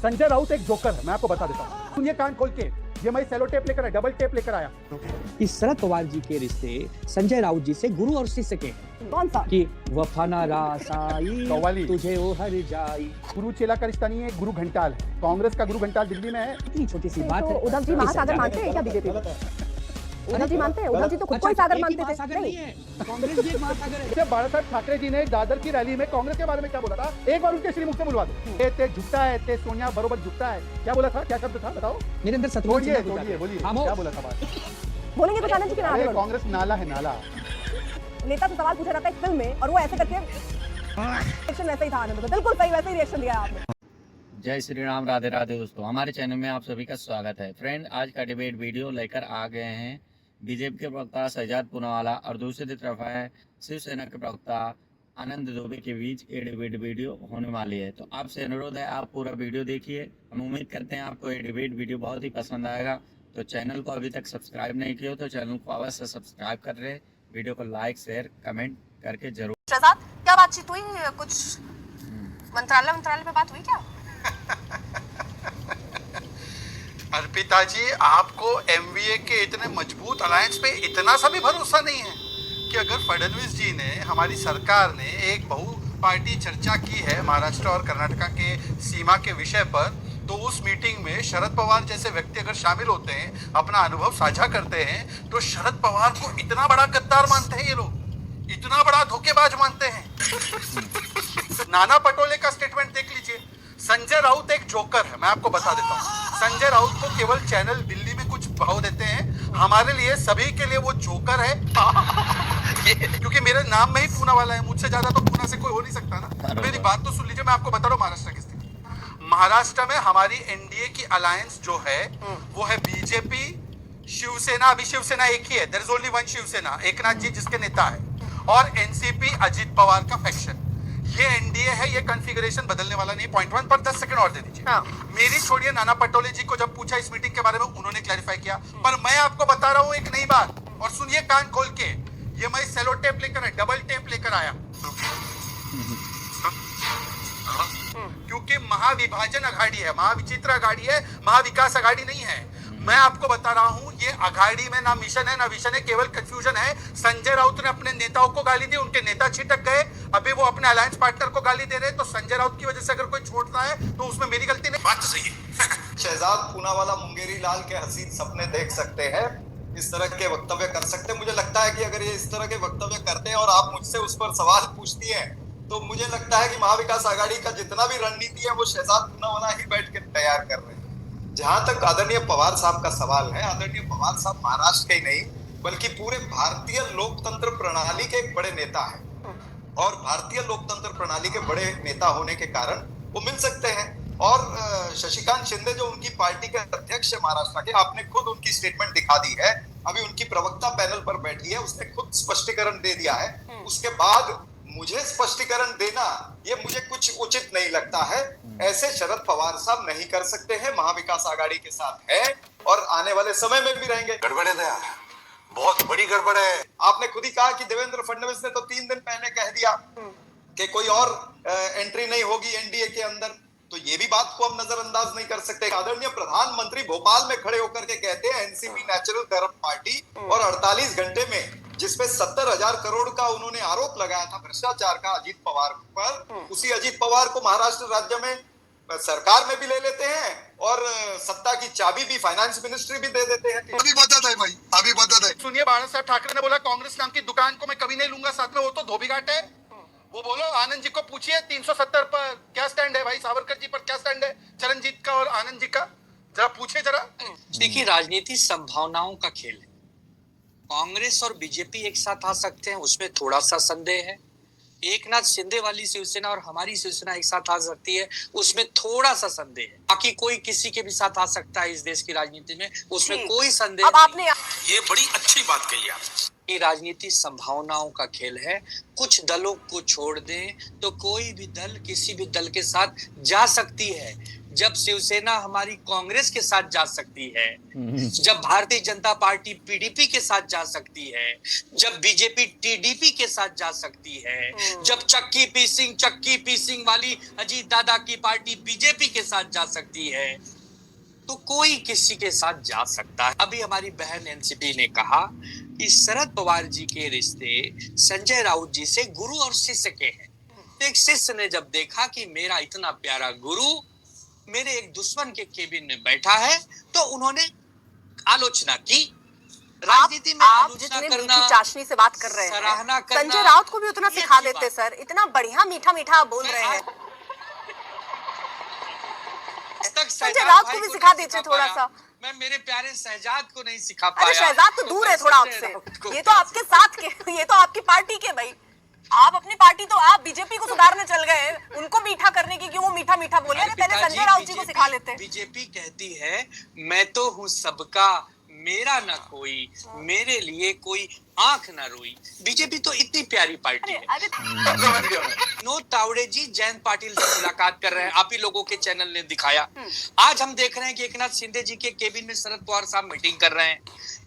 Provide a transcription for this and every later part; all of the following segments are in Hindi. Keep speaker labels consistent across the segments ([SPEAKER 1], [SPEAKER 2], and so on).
[SPEAKER 1] संजय राउत एक जोकर है, मैं आपको बता देता हूँ। सुनिए कान खोल के, ये मैं सेलो टेप लेकर आया, डबल टेप लेकर आया।
[SPEAKER 2] कि शरद पवार जी के रिश्ते संजय राउत जी से गुरु और शिष्य के
[SPEAKER 3] कौन सा?
[SPEAKER 2] कि वफाना रासाई
[SPEAKER 1] कव्वाली।
[SPEAKER 2] तुझे ओ हर जाई।
[SPEAKER 1] गुरु चेला का रिश्ता नहीं है, गुरु घंटाल है। कांग्रेस का गुरु घंटाल दिल्ली में है।
[SPEAKER 2] इतनी छोटी सी बात
[SPEAKER 3] तो
[SPEAKER 2] है।
[SPEAKER 3] उद्धव जी महासागर मानते हैं क्या बीजेपी? उद्धव जी मानते हैं? उद्धव जी तो खुद को ही सागर मानते थे।
[SPEAKER 2] नहीं है, कांग्रेस भी एक महासागर है।
[SPEAKER 1] जब बाला साहब ठाकरे जी ने दादर की रैली में कांग्रेस के बारे में क्या बोला था, एक बार उनके श्रीमुख से बुलवा दो। ते झुकता है, ते सोनिया बरोबर झुकता है, क्या बोला था, क्या शब्द था बताओ?
[SPEAKER 2] मेरे अंदर शत्रुघ्न
[SPEAKER 1] बोलिए
[SPEAKER 2] सिन्हा
[SPEAKER 1] बोलिए बोलिए,
[SPEAKER 2] खामोश।
[SPEAKER 1] क्या बोला था बात?
[SPEAKER 3] बोलेंगे तो आनंद जी के नाम
[SPEAKER 1] अरे
[SPEAKER 3] आगे बढ़ो।
[SPEAKER 1] कांग्रेस नाला है, नाला।
[SPEAKER 3] नेता से सवाल पूछा जाता है एक फिल्म में और वो ऐसे करके रिएक्शन वैसे ही था आनंद का। बिल्कुल सही, वैसे ही रिएक्शन दिया आपने।
[SPEAKER 4] जय श्री राम, राधे राधे दोस्तों, हमारे चैनल में आप सभी का स्वागत है। फ्रेंड, आज का डिबेट वीडियो लेकर आ गए हैं बीजेपी के प्रवक्ता शहजाद पूनावाला और दूसरी तरफ है शिवसेना के प्रवक्ता आनंद दुबे के बीच ये डिबेट वीडियो होने वाली है। तो आपसे अनुरोध है आप पूरा वीडियो देखिए। हम उम्मीद करते हैं आपको ये डिबेट वीडियो बहुत ही पसंद आएगा। तो चैनल को अभी तक सब्सक्राइब नहीं किया तो चैनल को अवश्य सब्सक्राइब कर रहे, वीडियो को लाइक शेयर कमेंट करके जरूर।
[SPEAKER 5] शहजाद, क्या बातचीत हुई? कुछ मंत्रालय में बात हुई क्या?
[SPEAKER 6] अर्पिता जी, आपको एमवीए के इतने मजबूत अलायंस पे इतना सा भी भरोसा नहीं है कि अगर फडणवीस जी ने, हमारी सरकार ने एक बहु पार्टी चर्चा की है महाराष्ट्र और कर्नाटका के सीमा के विषय पर, तो उस मीटिंग में शरद पवार जैसे व्यक्ति अगर शामिल होते हैं, अपना अनुभव साझा करते हैं, तो शरद पवार को इतना बड़ा गद्दार मानते हैं ये लोग, इतना बड़ा धोखेबाज मानते हैं। नाना पटोले का स्टेटमेंट देख लीजिए। संजय राउत एक जोकर है, मैं आपको बता देता हूँ। संजय राउत को केवल चैनल दिल्ली में कुछ भाव देते हैं, हमारे लिए सभी के लिए वो जोकर है। क्योंकि मेरे नाम में ही पूना वाला है, मुझसे ज्यादा तो पूना से कोई हो नहीं सकता ना। मेरी बात तो सुन लीजिए, मैं आपको बता रहा हूँ महाराष्ट्र की स्थिति। महाराष्ट्र में हमारी एनडीए की अलायंस जो है वो है बीजेपी, शिवसेना। अभी शिवसेना एक ही है, there is only one Shiv Sena, Eknath ji जिसके नेता है, और एनसीपी अजित पवार का फैक्शन। ये एनडीए है, ये कॉन्फ़िगरेशन बदलने वाला नहीं। पॉइंट 1 पर 10 सेकंड और दे दीजिए।
[SPEAKER 5] हाँ।
[SPEAKER 6] मेरी छोड़िए, नाना पटोले जी को जब पूछा इस मीटिंग के बारे में, उन्होंने क्लैरिफाई किया। पर मैं आपको बता रहा हूं एक नई बात, और सुनिए कान खोल के, ये मैं सेलो टेप लेकर आया, डबल टेप लेकर आया। क्योंकि महाविभाजन अघाड़ी है, महाविचित्र अघाड़ी है, महाविकास अघाड़ी नहीं है। मैं आपको बता रहा हूं, ये अघाड़ी में ना मिशन है ना विजन है, केवल कंफ्यूजन है। संजय राउत ने अपने नेताओं को गाली दी, उनके नेता छिटक गए, अभी वो अपने अलायंस पार्टनर को गाली दे रहे हैं। तो संजय राउत की वजह से अगर कोई छोड़ता है तो उसमें मेरी गलती नहीं। बात तो सही है।
[SPEAKER 7] शहजाद पूनावाला मुंगेरी लाल के हसीन सपने देख सकते हैं, इस तरह के वक्तव्य कर सकते हैं। मुझे लगता है कि अगर ये इस तरह के वक्तव्य करते हैं और आप मुझसे उस पर सवाल पूछती हैं, तो मुझे लगता है कि महाविकास आघाड़ी का जितना भी रणनीति है वो शहजाद पूनावाला ही बैठ के तैयार कर रहे हैं। जहां तक आदरणीय पवार साहब का सवाल है, आदरणीय पवार साहब महाराष्ट्र के ही नहीं बल्कि पूरे भारतीय लोकतंत्र प्रणाली के एक बड़े नेता हैं, और भारतीय लोकतंत्र प्रणाली के बड़े नेता होने के कारण वो मिल सकते हैं। और शशिकांत शिंदे जो उनकी पार्टी के अध्यक्ष है महाराष्ट्र के, आपने खुद उनकी स्टेटमेंट दिखा दी है, अभी उनकी प्रवक्ता पैनल पर बैठी है, उसने खुद स्पष्टीकरण दे दिया है। उसके बाद मुझे स्पष्टीकरण देना ये मुझे कुछ उचित नहीं लगता है। ऐसे शरद पवार साहब नहीं कर सकते हैं, महाविकास आघाड़ी के साथ है और आने वाले समय में भी रहेंगे।
[SPEAKER 6] गड़बड़ है यार, बहुत बड़ी गड़बड़ है।
[SPEAKER 7] आपने खुद ही कहा कि देवेंद्र फडणवीस ने तो 3 दिन पहले कह दिया कि कोई और एंट्री नहीं होगी एनडीए के अंदर, तो ये भी बात को हम नजरअंदाज नहीं कर सकते। आदरणीय प्रधानमंत्री भोपाल में खड़े होकर के कहते हैं एनसीपी नेचुरल करप्ट पार्टी, और 48 घंटे में जिसपे 70,000 करोड़ का उन्होंने आरोप लगाया था भ्रष्टाचार का अजीत पवार पर, उसी अजीत पवार को महाराष्ट्र राज्य में सरकार में भी ले लेते हैं और सत्ता की चाबी भी, फाइनेंस मिनिस्ट्री भी दे देते हैं।
[SPEAKER 6] अभी बता है भाई, अभी बता है। सुनिए, बाला साहब ठाकरे ने बोला कांग्रेस नाम की दुकान को मैं कभी नहीं लूंगा साथ में, वो तो धोबीघाट है। वो बोलो, आनंद जी को पूछिए 370 पर क्या स्टैंड है भाई, सावरकर जी पर क्या स्टैंड है, चरणजीत का और आनंद जी का, जरा पूछे जरा।
[SPEAKER 8] देखिए, राजनीति संभावनाओं का खेल है। कांग्रेस और बीजेपी एक साथ आ सकते हैं, उसमें थोड़ा सा संदेह है। एकनाथ शिंदे वाली शिवसेना और हमारी शिवसेना एक साथ आ सकती है, उसमें थोड़ा सा संदेह है। बाकी कोई किसी के भी साथ आ सकता है इस देश की राजनीति में, उसमें कोई संदेह
[SPEAKER 5] अब आपने
[SPEAKER 6] ये बड़ी अच्छी बात कही आप।
[SPEAKER 8] ये राजनीति संभावनाओं का खेल है। कुछ दलों को छोड़ दें तो कोई भी दल किसी भी दल के साथ जा सकती है, जब शिवसेना हमारी कांग्रेस के साथ जा सकती है, जब भारतीय जनता पार्टी पीडीपी के साथ जा सकती है, जब बीजेपी टीडीपी के साथ जा सकती है, जब चक्की पीसिंग वाली अजीत दादा की पार्टी बीजेपी के साथ जा सकती है, तो कोई किसी के साथ जा सकता है। अभी हमारी बहन एनसीपी ने कहा कि शरद पवार जी के रिश्ते संजय राउत जी से गुरु और शिष्य के हैं। तो एक शिष्य ने जब देखा कि मेरा इतना प्यारा गुरु मेरे एक दुश्मन के केबिन में बैठा है, तो उन्होंने आलोचना की। राजनीति में
[SPEAKER 5] आप
[SPEAKER 8] आलोचना
[SPEAKER 5] जितने
[SPEAKER 8] करना,
[SPEAKER 5] मीठी चाशनी से बात कर रहे
[SPEAKER 8] सराहना
[SPEAKER 5] हैं,
[SPEAKER 8] करना,
[SPEAKER 5] संजय राउत को भी उतना
[SPEAKER 8] ये
[SPEAKER 5] सिखा
[SPEAKER 8] अच्छी
[SPEAKER 5] देते
[SPEAKER 8] बात।
[SPEAKER 5] सर, इतना बढ़िया मीठा मीठा आप बोल रहे हैं।
[SPEAKER 8] संजय
[SPEAKER 5] राउत को भी सिखा दीजिए थोड़ा सा।
[SPEAKER 8] मैं मेरे प्यारे शहजाद को नहीं सिखा
[SPEAKER 5] अरे
[SPEAKER 8] पाया।
[SPEAKER 5] शहजाद तो दूर है थोड़ा
[SPEAKER 8] संजय राउत
[SPEAKER 5] आपसे,
[SPEAKER 8] को
[SPEAKER 5] ये तो आपके साथ के, ये तो आपकी पार्टी के भाई। आप अपनी पार्टी तो आप बीजेपी को सुधारने चल गए, उनको मीठा करने की क्यों वो मीठा मीठा बोले। अरे पहले संजय राउत जी को सिखा लेते।
[SPEAKER 8] बीजेपी कहती है मैं तो हूँ सबका, मेरा न कोई, मेरे लिए कोई आंख न रोई। बीजेपी तो इतनी प्यारी पार्टी है। विनोद तावड़े जी जयंत पाटिल से मुलाकात कर रहे हैं, आप ही लोगों के चैनल ने दिखाया। आज हम देख रहे हैं कि एकनाथ शिंदे जी के केबिन में शरद पवार साहब मीटिंग कर रहे हैं।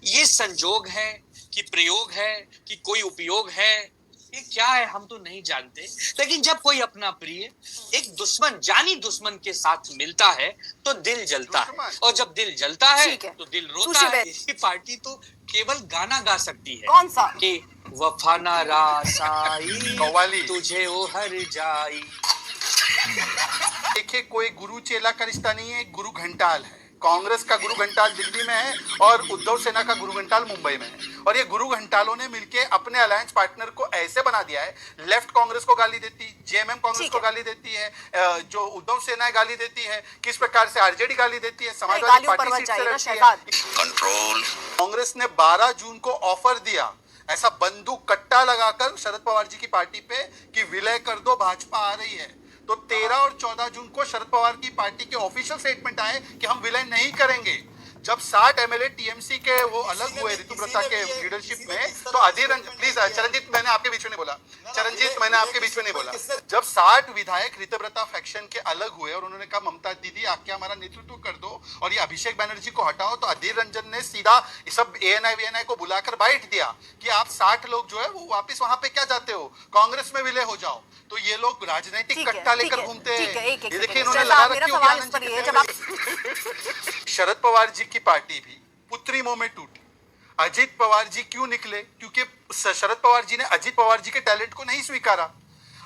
[SPEAKER 8] ये संजोग है कि प्रयोग है कि कोई उपयोग है, ये क्या है हम तो नहीं जानते। लेकिन जब कोई अपना प्रिय एक दुश्मन, जानी दुश्मन के साथ मिलता है तो दिल जलता है, और जब दिल जलता है तो दिल रोता है। ये पार्टी तो केवल गाना गा सकती है।
[SPEAKER 5] कौन सा?
[SPEAKER 8] कि वफा ना रासाई
[SPEAKER 6] कव्वाली।
[SPEAKER 8] तुझे ओ हर जाई।
[SPEAKER 6] देखिए, कोई गुरु चेला का रिश्ता नहीं है, गुरु घंटाल है। कांग्रेस का गुरु घंटाल दिल्ली में है और उद्धव सेना का गुरु घंटाल मुंबई में है। और ये गुरु घंटालों ने मिलके अपने अलायंस पार्टनर को ऐसे बना दिया है, लेफ्ट कांग्रेस को गाली देती, जेएमएम कांग्रेस को गाली देती है, जो उद्धव सेना गाली देती है, किस प्रकार से आरजेडी गाली देती है, समाजवादी पार्टी सीट से लड़ती है। कंट्रोल। कांग्रेस ने 12 जून को ऑफर दिया ऐसा बंदूक कट्टा लगाकर शरद पवार जी की पार्टी पे कि विलय कर दो, भाजपा आ रही है। तो 13 और 14 जून को शरद पवार की पार्टी के ऑफिशियल स्टेटमेंट आए कि हम विलय नहीं करेंगे। जब 60 एमएलए टीएमसी के वो अलग हुए ऋतुप्रता के लीडरशिप में, तो अधीर रंजन, प्लीज चरणजीत, मैंने आपके बीच में नहीं बोला, चरणजीत मैंने आपके बीच में नहीं बोला। जब 60 विधायक ऋतुप्रता फैक्शन के अलग हुए और उन्होंने कहा ममता दीदी आके हमारा नेतृत्व कर दो और ये अभिषेक बैनर्जी को हटाओ, तो अधीर रंजन ने सीधा सब एएनआई को बुलाकर बाइट दिया कि आप 60 लोग जो है वो वापस वहां पे क्या जाते हो, कांग्रेस में विलय हो जाओ। तो ये लोग राजनीतिक कट्टा लेकर घूमते हैं। ये देखिए इन्होंने लगा रखी होगी आनंद जी के। शरद पवार जी की पार्टी भी पुत्री मोह में टूटी। अजीत पवार जी क्यों निकले? क्योंकि शरद पवार जी ने अजीत पवार जी के टैलेंट को नहीं स्वीकारा।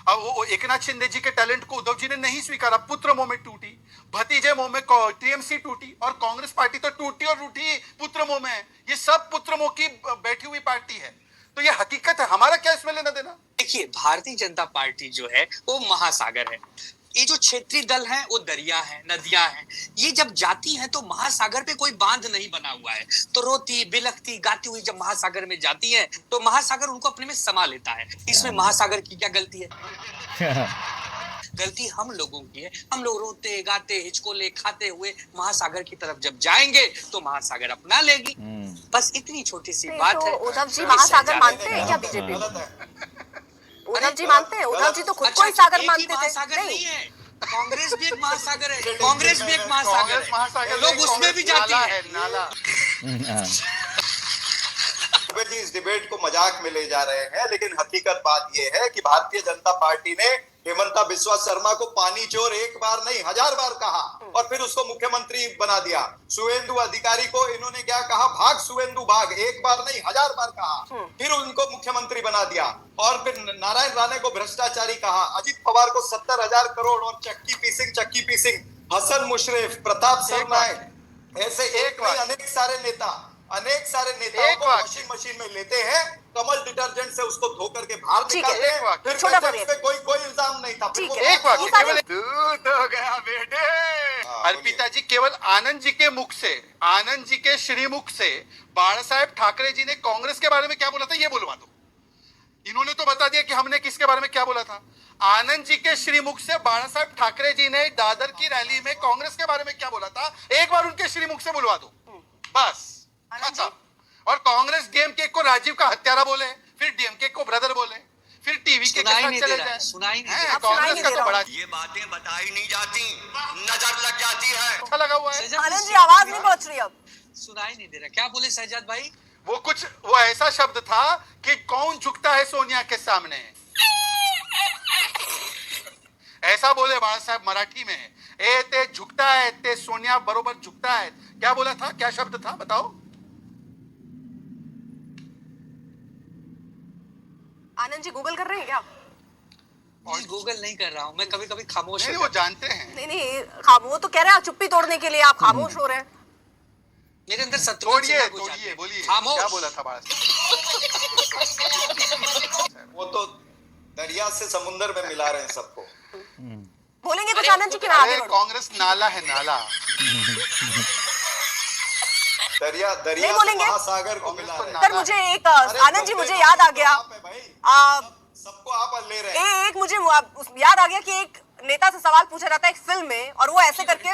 [SPEAKER 6] अब वो एकनाथ शिंदे जी के टैलेंट को उद्धव जी ने नहीं स्वीकारा। पुत्र मोह में टूटी, भतीजे मोह में टीएमसी टूटी, और कांग्रेस पार्टी तो टूटी और रूठी पुत्र मोह में है। ये सब पुत्र मोह की बैठी हुई पार्टी है। तो ये हकीकत है, हमारा क्या इसमें लेना देना?
[SPEAKER 8] देखिए, भारतीय जनता पार्टी जो है वो महासागर है। ये जो क्षेत्रीय दल हैं वो दरिया है, नदियां हैं। ये जब जाती हैं तो महासागर पे कोई बांध नहीं बना हुआ है, तो रोती बिलखती गाती हुई जब महासागर में जाती हैं तो महासागर उनको अपने में समा लेता है। इसमें महासागर की क्या गलती है? गलती हम लोगों की है। हम लोग रोते गाते हिचकोले खाते हुए महासागर की तरफ जब जाएंगे तो महासागर अपना लेगी। बस इतनी छोटी सी बात है।
[SPEAKER 5] उद्धव जी महासागर मानते हैं क्या बीजेपी? उद्धव जी मानते हैं? उद्धव जी तो खुद को ही सागर मानते थे।
[SPEAKER 8] महासागर नहीं है, कांग्रेस भी एक महासागर है, कांग्रेस भी एक महासागर है, लोग उसमें भी जाती है।
[SPEAKER 6] नाला।
[SPEAKER 7] जी इस डिबेट को मजाक में ले जा रहे हैं, लेकिन हकीकत बात यह है कि भारतीय जनता पार्टी ने हेमंता बिस्वा शर्मा को पानी चोर एक बार नहीं 1000 बार कहा और फिर उसको मुख्यमंत्री बना दिया। शुवेंदु अधिकारी को इन्होंने क्या कहा? भाग शुवेंदु भाग, एक बार नहीं 1000 बार कहा, फिर उनको मुख्यमंत्री बना दिया। और फिर नारायण राणे को भ्रष्टाचारी कहा, अजित पवार को 70,000 करोड़ और चक्की पीसिंग, हसन मुशर्रफ, प्रताप सरनायक, ऐसे एक नहीं अनेक सारे नेताओं को वॉशिंग मशीन में लेते हैं, कमल डिटर्जेंट से उसको धो करके बाहर निकालते हैं, फिर उस पे कोई इल्जाम नहीं था।
[SPEAKER 6] एक बात केवल दूध हो गया बेटे। अर्पिता जी, केवल आनंद जी के मुख से, आनंद जी के श्रीमुख से बाला साहेब ठाकरे जी ने कांग्रेस के बारे में क्या बोला था ये बोलवा दो। इन्होंने तो बता दिया कि हमने किसके बारे में क्या बोला था। आनंद जी के श्रीमुख से बाला साहेब ठाकरे जी ने दादर की रैली में कांग्रेस के बारे में क्या बोला था, एक बार उनके श्रीमुख से बुलवा दो बस। अच्छा, और कांग्रेस डीएमके को राजीव का हत्यारा बोले, फिर डीएमके को ब्रदर बोले, फिर टीवी के
[SPEAKER 8] सुनाई
[SPEAKER 6] साथ
[SPEAKER 8] नहीं
[SPEAKER 6] चले
[SPEAKER 8] दे रहा है,
[SPEAKER 6] जाए।
[SPEAKER 8] सुनाई नहीं
[SPEAKER 6] हैं,
[SPEAKER 8] दे रहा।
[SPEAKER 3] आप सुनाई
[SPEAKER 6] कांग्रेस
[SPEAKER 3] नहीं
[SPEAKER 6] का
[SPEAKER 3] दे
[SPEAKER 6] तो
[SPEAKER 3] रहा
[SPEAKER 6] बड़ा
[SPEAKER 7] ये बातें बताई नहीं जाती, नजर लग जाती है।
[SPEAKER 6] अच्छा लगा हुआ है।
[SPEAKER 8] शहजाद
[SPEAKER 5] आनंद जी आवाज नहीं पहुंच रही अब।
[SPEAKER 8] सुनाई नहीं दे रहा, क्या बोले शहजाद भाई?
[SPEAKER 6] वो ऐसा शब्द था कि कौन झुकता है सोनिया के सामने, ऐसा बोले बाळा साहब मराठी में। ए ते झुकता है, ते सोनिया बरोबर झुकता है। क्या बोला था, क्या शब्द था बताओ?
[SPEAKER 5] आनंद जी गूगल कर रहे हैं क्या?
[SPEAKER 8] जी, गूगल नहीं कर रहा हूँ मैं, कभी कभी खामोश
[SPEAKER 6] नहीं
[SPEAKER 8] हो
[SPEAKER 6] वो
[SPEAKER 8] जाता
[SPEAKER 6] जानते हैं।
[SPEAKER 5] नहीं वो तो कह रहे हैं चुप्पी तोड़ने के लिए आप खामोश हो रहे हैं।
[SPEAKER 8] हूँ। मेरे अंदर शत्रुघ्न सिन्हा घुस जाते
[SPEAKER 6] तोड़िए
[SPEAKER 8] हैं।
[SPEAKER 6] बोलिए
[SPEAKER 8] खामोश।
[SPEAKER 6] क्या बोला था बाळा साहब?
[SPEAKER 7] वो तो दरिया से समुंदर में मिला रहे हैं सबको।
[SPEAKER 5] बोलेंगे कुछ आनंद जी की मैं आगे
[SPEAKER 6] अरे
[SPEAKER 5] बढ़ूं?
[SPEAKER 6] कांग्रेस नाला है, नाला।
[SPEAKER 7] दरिया
[SPEAKER 5] नहीं
[SPEAKER 7] से
[SPEAKER 5] बोलेंगे?
[SPEAKER 7] महासागर को मिला रहे हैं।
[SPEAKER 5] सर मुझे एक
[SPEAKER 7] अरे
[SPEAKER 5] आनंद जी
[SPEAKER 7] तो
[SPEAKER 5] मुझे
[SPEAKER 7] फिर
[SPEAKER 5] याद आ गया,
[SPEAKER 7] आप है भाई,
[SPEAKER 5] आ,
[SPEAKER 7] सबको आप ले रहे हैं।
[SPEAKER 5] एक मुझे याद आ गया कि एक नेता से सवाल पूछा जाता है एक फिल्म में और वो ऐसे करके